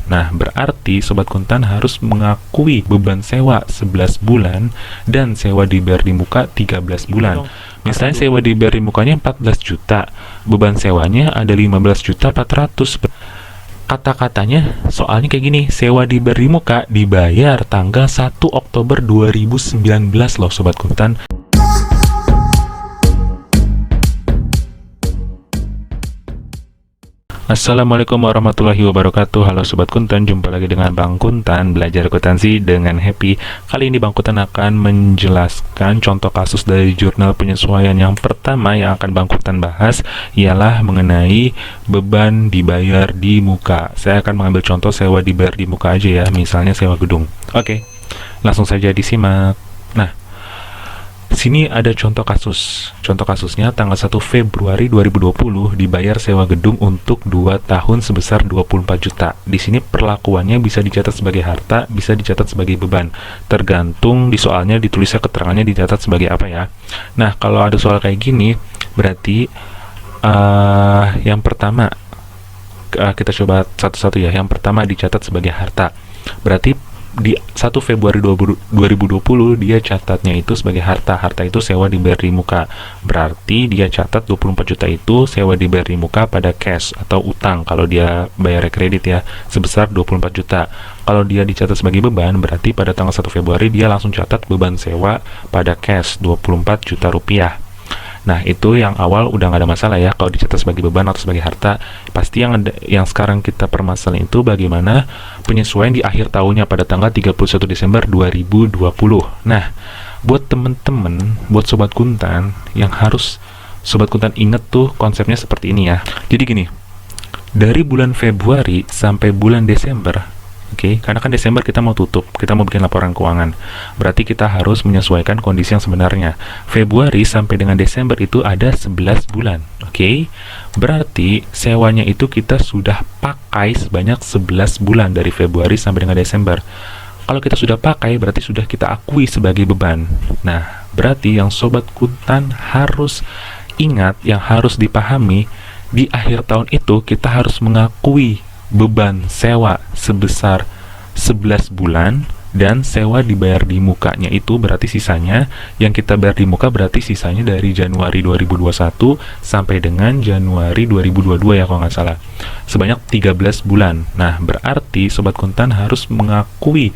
Nah, berarti Sobat Kuntan harus mengakui beban sewa 11 bulan dan sewa dibayar di muka 13 bulan. Misalnya sewa dibayar di mukanya 14 juta, beban sewanya ada 15.400.000. Kata-katanya soalnya kayak gini, sewa dibayar di muka dibayar tanggal 1 Oktober 2019 loh Sobat Kuntan. Assalamualaikum warahmatullahi wabarakatuh. Halo Sobat Kuntan, jumpa lagi dengan Bang Kuntan, belajar akuntansi dengan happy. Kali ini Bang Kuntan akan menjelaskan contoh kasus dari jurnal penyesuaian. Yang pertama yang akan Bang Kuntan bahas ialah mengenai beban dibayar di muka. Saya akan mengambil contoh sewa dibayar di muka aja ya, misalnya sewa gedung. Oke, langsung saja disimak. Nah, sini ada contoh kasus. Contoh kasusnya tanggal 1 Februari 2020 dibayar sewa gedung untuk 2 tahun sebesar 24 juta. Di sini perlakuannya bisa dicatat sebagai harta, bisa dicatat sebagai beban. Tergantung di soalnya ditulisnya keterangannya dicatat sebagai apa ya. Nah, kalau ada soal kayak gini, berarti yang pertama kita coba satu-satu ya. Yang pertama dicatat sebagai harta. Berarti di 1 Februari 2020 dia catatnya itu sebagai harta. Harta itu sewa dibayar di muka. Berarti dia catat 24 juta itu sewa dibayar di muka pada cash atau utang kalau dia bayar kredit ya, sebesar 24 juta. Kalau dia dicatat sebagai beban, berarti pada tanggal 1 Februari dia langsung catat beban sewa pada cash 24 juta rupiah. Nah, itu yang awal udah nggak ada masalah ya kalau dicatat sebagai beban atau sebagai harta. Pasti yang sekarang kita permasalahan itu bagaimana penyesuaian di akhir tahunnya pada tanggal 31 Desember 2020. Nah, buat temen-temen, buat Sobat Kuntan yang harus Sobat Kuntan inget tuh konsepnya seperti ini ya. Jadi gini, dari bulan Februari sampai bulan Desember, oke, karena kan Desember kita mau tutup, kita mau bikin laporan keuangan. Berarti kita harus menyesuaikan kondisi yang sebenarnya. Februari sampai dengan Desember itu ada 11 bulan. Oke. Berarti sewanya itu kita sudah pakai sebanyak 11 bulan dari Februari sampai dengan Desember. Kalau kita sudah pakai, berarti sudah kita akui sebagai beban. Nah, berarti yang Sobat Kuntan harus ingat, yang harus dipahami, di akhir tahun itu kita harus mengakui beban sewa sebesar 11 bulan dan sewa dibayar di mukanya itu berarti sisanya yang kita bayar di muka berarti sisanya dari Januari 2021 sampai dengan Januari 2022 ya kalau nggak salah, sebanyak 13 bulan. Nah, berarti Sobat Kuntan harus mengakui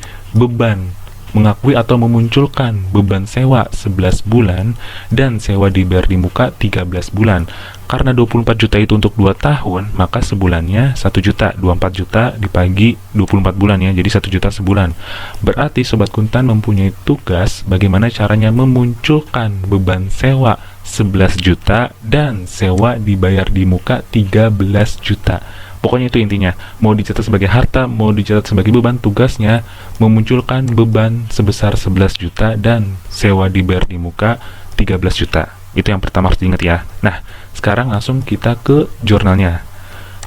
atau memunculkan beban sewa 11 bulan dan sewa dibayar di muka 13 bulan. Karena 24 juta itu untuk 2 tahun, maka sebulannya 1 juta, 24 juta dibagi 24 bulan ya, jadi 1 juta sebulan. Berarti Sobat Kuntan mempunyai tugas bagaimana caranya memunculkan beban sewa 11 juta dan sewa dibayar di muka 13 juta. Pokoknya itu intinya, mau dicatat sebagai harta, mau dicatat sebagai beban, tugasnya memunculkan beban sebesar 11 juta dan sewa dibayar di muka 13 juta. Itu yang pertama harus diingat ya. Nah, sekarang langsung kita ke jurnalnya.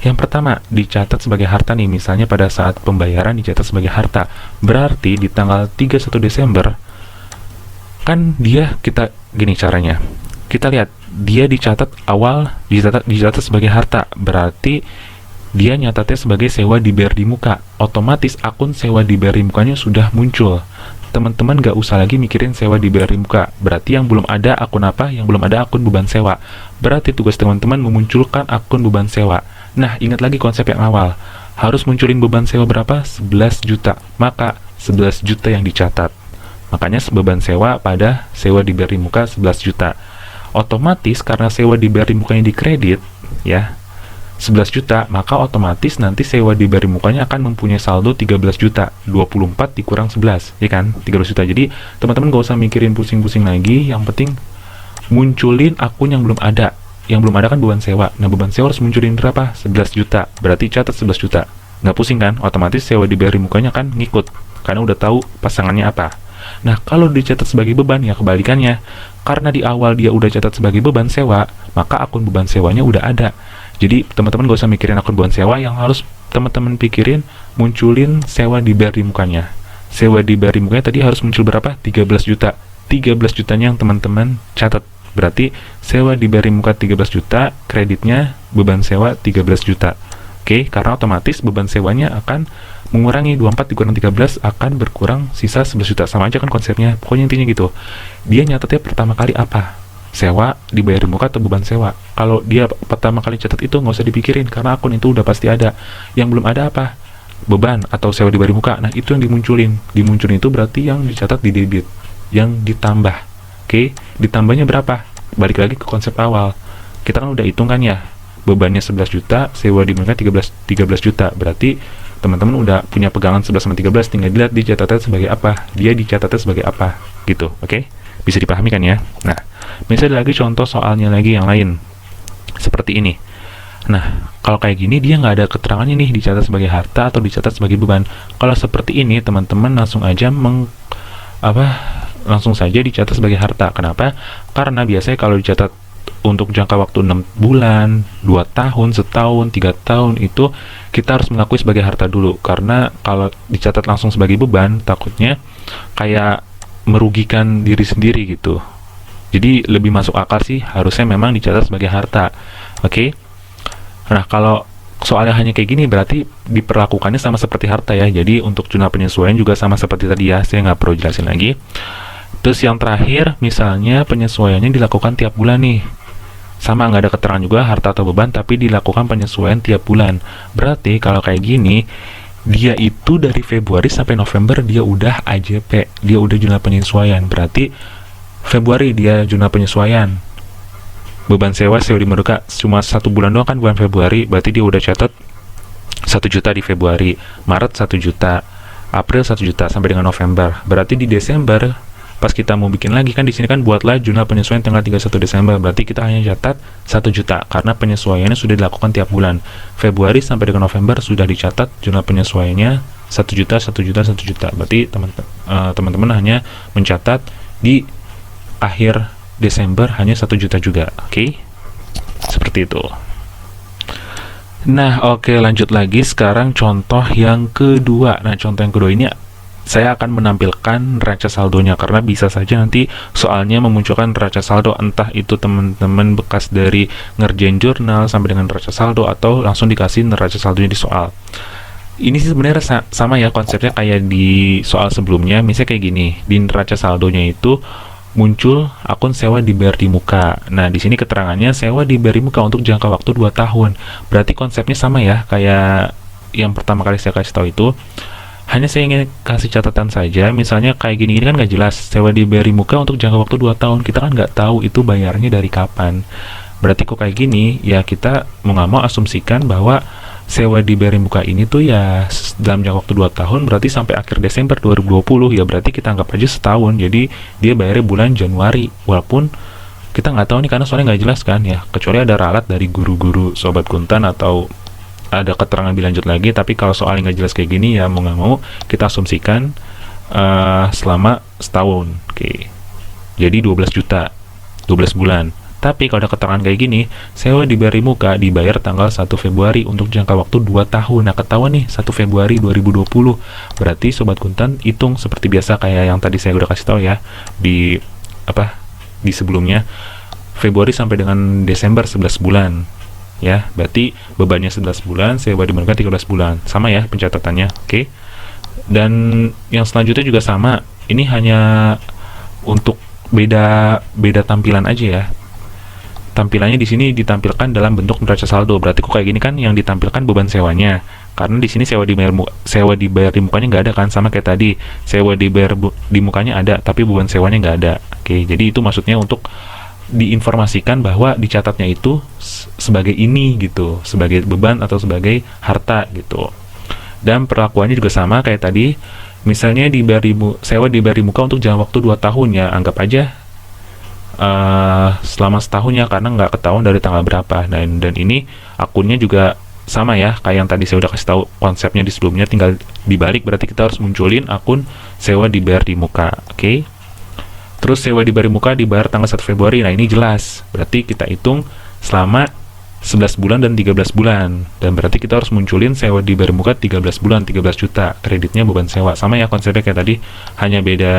Yang pertama, dicatat sebagai harta nih, misalnya pada saat pembayaran dicatat sebagai harta. Berarti di tanggal 31 Desember, kan kita gini caranya. Kita lihat, dia dicatat dicatat sebagai harta. Berarti dia nyatatnya sebagai sewa dibayar di muka. Otomatis akun sewa dibayar di mukanya sudah muncul. Teman-teman gak usah lagi mikirin sewa dibayar di muka. Berarti yang belum ada akun apa? Yang belum ada akun beban sewa. Berarti tugas teman-teman memunculkan akun beban sewa. Nah, ingat lagi konsep yang awal. Harus munculin beban sewa berapa? 11 juta. Maka 11 juta yang dicatat. Makanya beban sewa pada sewa dibayar di muka 11 juta. Otomatis karena sewa dibayar di mukanya dikredit, ya, 11 juta, maka otomatis nanti sewa dibayar di mukanya akan mempunyai saldo 13 juta. 24 dikurang 11, ya kan? 13 juta. Jadi, teman-teman gak usah mikirin pusing-pusing lagi. Yang penting, munculin akun yang belum ada. Yang belum ada kan beban sewa. Nah, beban sewa harus munculin berapa? 11 juta. Berarti catat 11 juta. Nggak pusing kan? Otomatis sewa dibayar di mukanya kan ngikut. Karena udah tahu pasangannya apa. Nah, kalau dicatat sebagai beban, ya kebalikannya. Karena di awal dia udah catat sebagai beban sewa, maka akun beban sewanya udah ada. Jadi teman-teman gak usah mikirin akun beban sewa, yang harus teman-teman pikirin munculin sewa dibayar di mukanya. Sewa dibayar di mukanya tadi harus muncul berapa? 13 juta. 13 jutanya yang teman-teman catat. Berarti sewa dibayar di muka 13 juta, kreditnya beban sewa 13 juta. Oke, karena otomatis beban sewanya akan mengurangi 24 dikurang 13 akan berkurang sisa 11 juta. Sama aja kan konsepnya, pokoknya intinya gitu. Dia nyatetnya pertama kali apa? Sewa dibayar di muka atau beban sewa. Kalau dia pertama kali catat itu nggak usah dipikirin, karena akun itu udah pasti ada. Yang belum ada apa? Beban atau sewa dibayar di muka. Nah itu yang dimunculin itu berarti yang dicatat di debit, yang ditambah. Oke, ditambahnya berapa? Balik lagi ke konsep awal, kita kan udah hitung kan ya, bebannya 11 juta, sewa di muka 13 juta. Berarti teman-teman udah punya pegangan 11 sama 13, tinggal dilihat dicatatnya sebagai apa, dia dicatatnya sebagai apa gitu. Oke, bisa dipahami kan ya. Nah, misalnya lagi contoh soalnya lagi yang lain seperti ini. Nah, kalau kayak gini dia nggak ada keterangannya nih dicatat sebagai harta atau dicatat sebagai beban. Kalau seperti ini teman-teman langsung aja langsung saja dicatat sebagai harta. Kenapa? Karena biasanya kalau dicatat untuk jangka waktu 6 bulan, 2 tahun, setahun, 3 tahun itu kita harus mengakui sebagai harta dulu. Karena kalau dicatat langsung sebagai beban, takutnya kayak merugikan diri sendiri gitu. Jadi lebih masuk akal sih harusnya memang dicatat sebagai harta. Oke? Nah, kalau soalnya hanya kayak gini berarti diperlakukannya sama seperti harta ya. Jadi untuk jurnal penyesuaian juga sama seperti tadi ya, saya nggak perlu jelasin lagi. Terus yang terakhir, misalnya penyesuaiannya dilakukan tiap bulan nih. Sama, nggak ada keterangan juga harta atau beban, tapi dilakukan penyesuaian tiap bulan. Berarti kalau kayak gini, dia itu dari Februari sampai November dia udah AJP, dia udah jurnal penyesuaian. Berarti Februari dia jurnal penyesuaian. Beban sewa di muka cuma 1 bulan doang kan, bulan Februari, berarti dia udah catat 1 juta di Februari, Maret 1 juta, April 1 juta sampai dengan November. Berarti di Desember pas kita mau bikin lagi kan, di sini kan buatlah jurnal penyesuaian tanggal 31 Desember. Berarti kita hanya catat 1 juta karena penyesuaiannya sudah dilakukan tiap bulan. Februari sampai dengan November sudah dicatat jurnal penyesuaiannya 1 juta, 1 juta, 1 juta. Berarti teman-teman hanya mencatat di akhir Desember hanya 1 juta juga. Oke? Seperti itu. Nah, oke, lanjut lagi sekarang contoh yang kedua. Nah, contoh yang kedua ini saya akan menampilkan neraca saldonya, karena bisa saja nanti soalnya memunculkan neraca saldo, entah itu teman-teman bekas dari ngerjain jurnal sampai dengan neraca saldo, atau langsung dikasih neraca saldonya di soal. Ini sih sebenarnya sama ya konsepnya kayak di soal sebelumnya. Misalnya kayak gini, di neraca saldonya itu muncul akun sewa dibayar di muka. Nah, di sini keterangannya sewa dibayar di muka untuk jangka waktu 2 tahun. Berarti konsepnya sama ya kayak yang pertama kali saya kasih tahu itu. Hanya saya ingin kasih catatan saja, misalnya kayak gini kan nggak jelas, sewa dibayar di muka untuk jangka waktu 2 tahun, kita kan nggak tahu itu bayarnya dari kapan. Berarti kok kayak gini, ya kita mau nggak mau asumsikan bahwa sewa dibayar di muka ini tuh ya dalam jangka waktu 2 tahun, berarti sampai akhir Desember 2020, ya berarti kita anggap aja setahun, jadi dia bayarnya bulan Januari, walaupun kita nggak tahu nih karena soalnya nggak jelas kan ya, kecuali ada ralat dari guru-guru Sobat Kuntan atau ada keterangan lebih lanjut lagi. Tapi kalau soalnya nggak jelas kayak gini ya mau nggak mau kita asumsikan selama setahun. Oke. Jadi 12 juta 12 bulan. Tapi kalau ada keterangan kayak gini, sewa dibayar di muka dibayar tanggal 1 Februari untuk jangka waktu 2 tahun. Nah, ketahuan nih 1 Februari 2020. Berarti Sobat Kuntan hitung seperti biasa kayak yang tadi saya udah kasih tahu ya di sebelumnya. Februari sampai dengan Desember 11 bulan. Ya, berarti bebannya 11 bulan, sewa dibayar 13 bulan. Sama ya pencatatannya. Oke. Dan yang selanjutnya juga sama. Ini hanya untuk beda tampilan aja ya. Tampilannya di sini ditampilkan dalam bentuk neraca saldo. Berarti kok kayak gini kan yang ditampilkan beban sewanya. Karena di sini sewa dibayar di mukanya nggak ada kan, sama kayak tadi. Sewa dibayar di mukanya ada, tapi beban sewanya nggak ada. Oke, jadi itu maksudnya untuk diinformasikan bahwa dicatatnya itu sebagai ini gitu, sebagai beban atau sebagai harta gitu. Dan perlakuannya juga sama kayak tadi. Misalnya sewa dibayar di muka untuk jangka waktu 2 tahun ya, anggap aja selama setahun ya, karena nggak ketahuan dari tanggal berapa. Dan ini akunnya juga sama ya kayak yang tadi saya udah kasih tahu konsepnya di sebelumnya, tinggal dibalik. Berarti kita harus munculin akun sewa dibayar di muka. Oke. Terus sewa dibayar di muka dibayar tanggal 1 Februari. Nah, ini jelas. Berarti kita hitung selama 11 bulan dan 13 bulan. Dan berarti kita harus munculin sewa dibayar di muka 13 bulan, 13 juta. Kreditnya beban sewa. Sama ya konsepnya kayak tadi, hanya beda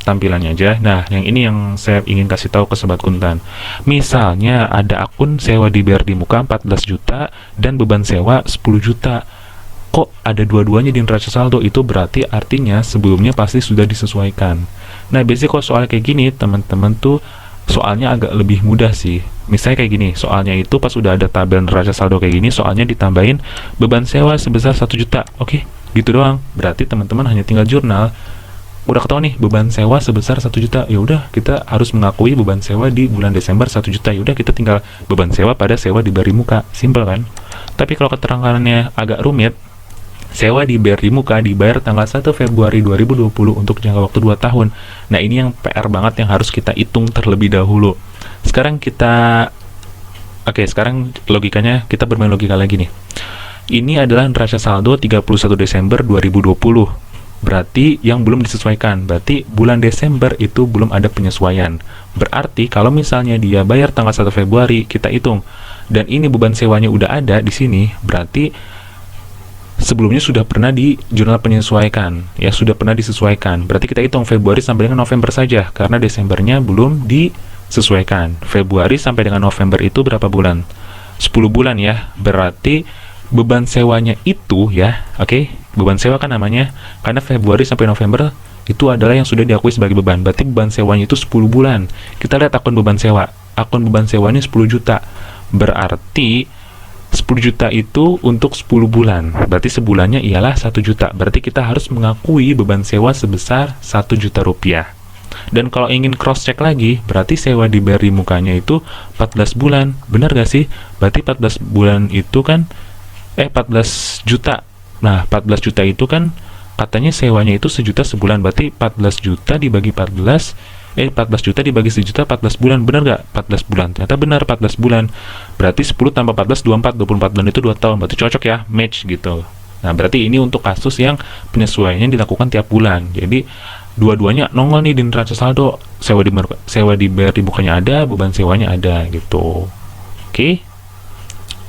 tampilannya aja. Nah, yang ini yang saya ingin kasih tahu ke Sobat Kuntan. Misalnya ada akun sewa dibayar di muka 14 juta dan beban sewa 10 juta. kok ada dua-duanya di neraca saldo, itu berarti artinya sebelumnya pasti sudah disesuaikan. Nah, biasanya kalau soal kayak gini, teman-teman tuh soalnya agak lebih mudah sih. Misalnya kayak gini, soalnya itu pas udah ada tabel neraca saldo kayak gini, soalnya ditambahin beban sewa sebesar 1 juta. Oke, gitu doang. Berarti teman-teman hanya tinggal jurnal. Udah ketahuan nih beban sewa sebesar 1 juta. Ya udah, kita harus mengakui beban sewa di bulan Desember 1 juta. Ya udah, kita tinggal beban sewa pada sewa dibayar di muka. Simpel kan? Tapi kalau keterangannya agak rumit, sewa dibayar di muka dibayar tanggal 1 Februari 2020 untuk jangka waktu 2 tahun. Nah, ini yang PR banget yang harus kita hitung terlebih dahulu. Sekarang sekarang logikanya kita bermain logika lagi nih. Ini adalah neraca saldo 31 Desember 2020. Berarti yang belum disesuaikan. Berarti bulan Desember itu belum ada penyesuaian. Berarti kalau misalnya dia bayar tanggal 1 Februari, kita hitung. Dan ini beban sewanya udah ada di sini, berarti sebelumnya sudah pernah di jurnal penyesuaikan, ya sudah pernah disesuaikan. Berarti kita hitung Februari sampai dengan November saja, karena Desembernya belum disesuaikan. Februari sampai dengan November itu berapa bulan? 10 bulan ya. Berarti beban sewanya itu ya, beban sewa kan namanya, karena Februari sampai November itu adalah yang sudah diakui sebagai beban. Berarti beban sewanya itu 10 bulan. Kita lihat akun beban sewa. Akun beban sewanya 10 juta. Berarti 10 juta itu untuk 10 bulan. Berarti sebulannya ialah 1 juta. Berarti kita harus mengakui beban sewa sebesar 1 juta rupiah. Dan kalau ingin cross check lagi, berarti sewa dibayar di mukanya itu 14 bulan. Benar gak sih? Berarti 14 bulan itu kan 14 juta. Nah, 14 juta itu kan katanya sewanya itu 1 juta sebulan. Berarti 14 juta dibagi 14 juta dibagi 1 juta 14 bulan. Benar gak? 14 bulan. Ternyata benar 14 bulan. Berarti 10 tambah 14 24 bulan itu 2 tahun. Berarti cocok ya, match gitu. Nah, berarti ini untuk kasus yang penyesuaiannya dilakukan tiap bulan. Jadi dua-duanya nongol nih di neraca saldo. Sewa dibayar di mukanya ada, beban sewanya ada gitu. Oke.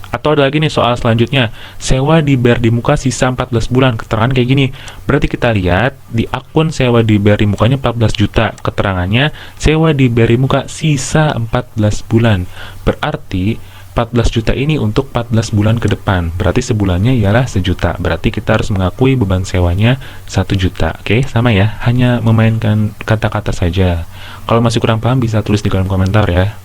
Atau ada lagi nih soal selanjutnya, sewa dibayar di muka sisa 14 bulan. Keterangan kayak gini. Berarti kita lihat di akun sewa dibayar di mukanya 14 juta. Keterangannya sewa dibayar di muka sisa 14 bulan. Berarti 14 juta ini untuk 14 bulan ke depan. Berarti sebulannya ialah 1 juta. Berarti kita harus mengakui beban sewanya 1 juta. Oke, sama ya. Hanya memainkan kata-kata saja. Kalau masih kurang paham bisa tulis di kolom komentar ya,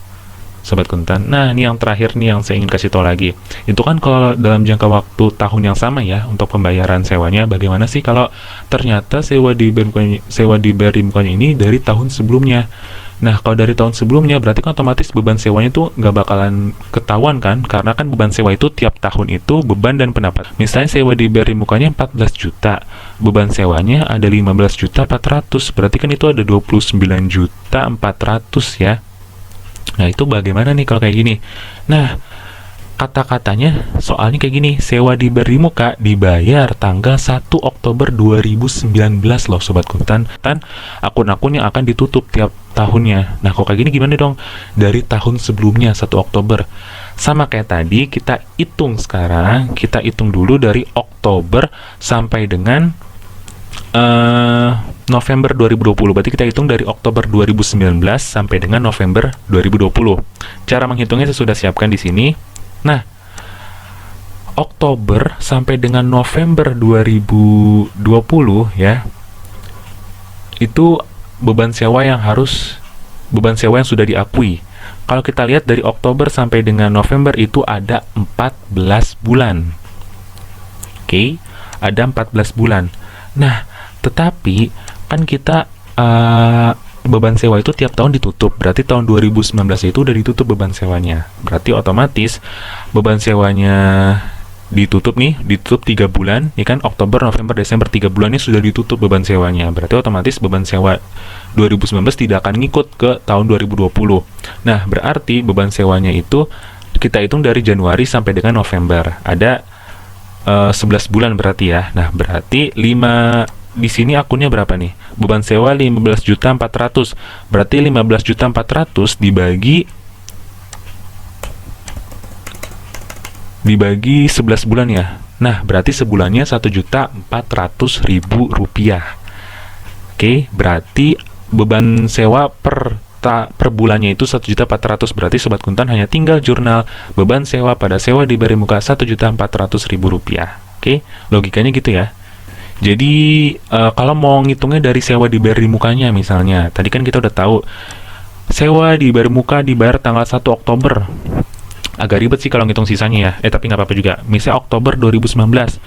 Sobat Kuntan. Nah, ini yang terakhir nih yang saya ingin kasih tahu lagi. Itu kan kalau dalam jangka waktu tahun yang sama ya untuk pembayaran sewanya. Bagaimana sih kalau ternyata sewa dibayar di mukanya ini dari tahun sebelumnya? Nah, kalau dari tahun sebelumnya berarti kan otomatis beban sewanya itu nggak bakalan ketahuan kan? Karena kan beban sewa itu tiap tahun itu beban dan pendapat. Misalnya sewa dibayar di mukanya 14 juta, beban sewanya ada 15 juta 400. Berarti kan itu ada 29 juta 400 ya. Nah, itu bagaimana nih kalau kayak gini? Nah, kata-katanya soalnya kayak gini, sewa dibayar di muka dibayar tanggal 1 Oktober 2019 loh Sobat Kuntan. Akun-akun yang akan ditutup tiap tahunnya. Nah, kok kayak gini gimana dong? Dari tahun sebelumnya 1 Oktober. Sama kayak tadi, kita hitung sekarang. Kita hitung dulu dari Oktober sampai dengan November 2020. Berarti kita hitung dari Oktober 2019 sampai dengan November 2020. Cara menghitungnya saya sudah siapkan di sini. Nah, Oktober sampai dengan November 2020 ya, itu beban sewa yang sudah diakui. Kalau kita lihat dari Oktober sampai dengan November itu ada 14 bulan. Oke, ada 14 bulan. Nah, tetapi kan kita beban sewa itu tiap tahun ditutup. Berarti tahun 2019 itu udah ditutup beban sewanya. Berarti otomatis beban sewanya ditutup 3 bulan, ya kan? Oktober, November, Desember, 3 bulan ini sudah ditutup beban sewanya. Berarti otomatis beban sewa 2019 tidak akan ngikut ke tahun 2020. Nah, berarti beban sewanya itu kita hitung dari Januari sampai dengan November. Ada 11 bulan berarti ya. Nah, berarti di sini akunnya berapa nih? Beban sewa 15.400.000. Berarti 15.400.000 dibagi 11 bulan ya. Nah, berarti sebulannya 1.400.000 rupiah. Oke, berarti beban sewa per bulannya itu 1.400.000. Berarti Sobat Kuntan hanya tinggal jurnal beban sewa pada sewa dibayar muka 1.400.000 rupiah. Oke, logikanya gitu ya. Jadi kalau mau ngitungnya dari sewa dibayar di mukanya misalnya, tadi kan kita udah tahu sewa dibayar muka dibayar tanggal 1 Oktober. Agak ribet sih kalau ngitung sisanya ya. Tapi nggak apa-apa juga. Misalnya Oktober 2019.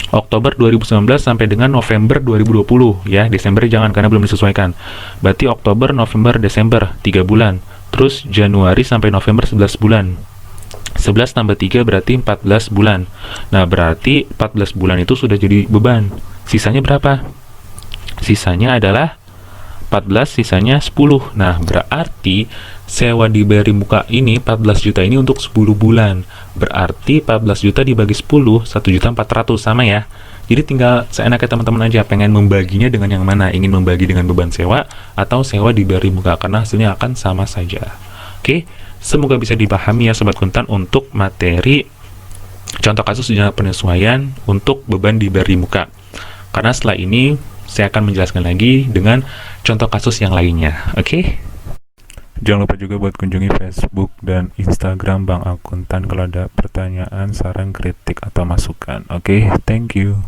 Oktober 2019 sampai dengan November 2020 ya. Desember jangan karena belum disesuaikan. Berarti Oktober, November, Desember 3 bulan. Terus Januari sampai November 11 bulan. 11 tambah 3 berarti 14 bulan. Nah, berarti 14 bulan itu sudah jadi beban. Sisanya berapa? Sisanya adalah 14, sisanya 10. Nah, berarti sewa dibayar di muka ini 14 juta ini untuk 10 bulan. Berarti 14 juta dibagi 10, 1.400.000 sama ya. Jadi tinggal seenaknya teman-teman aja pengen membaginya dengan yang mana. Ingin membagi dengan beban sewa atau sewa dibayar di muka karena hasilnya akan sama saja. Oke, semoga bisa dipahami ya Sobat Kuntan untuk materi contoh kasus jurnal penyesuaian untuk beban dibayar di muka. Karena setelah ini saya akan menjelaskan lagi dengan contoh kasus yang lainnya. Oke? Jangan lupa juga buat kunjungi Facebook dan Instagram Bang Akuntan kalau ada pertanyaan, saran, kritik, atau masukan. Oke, thank you.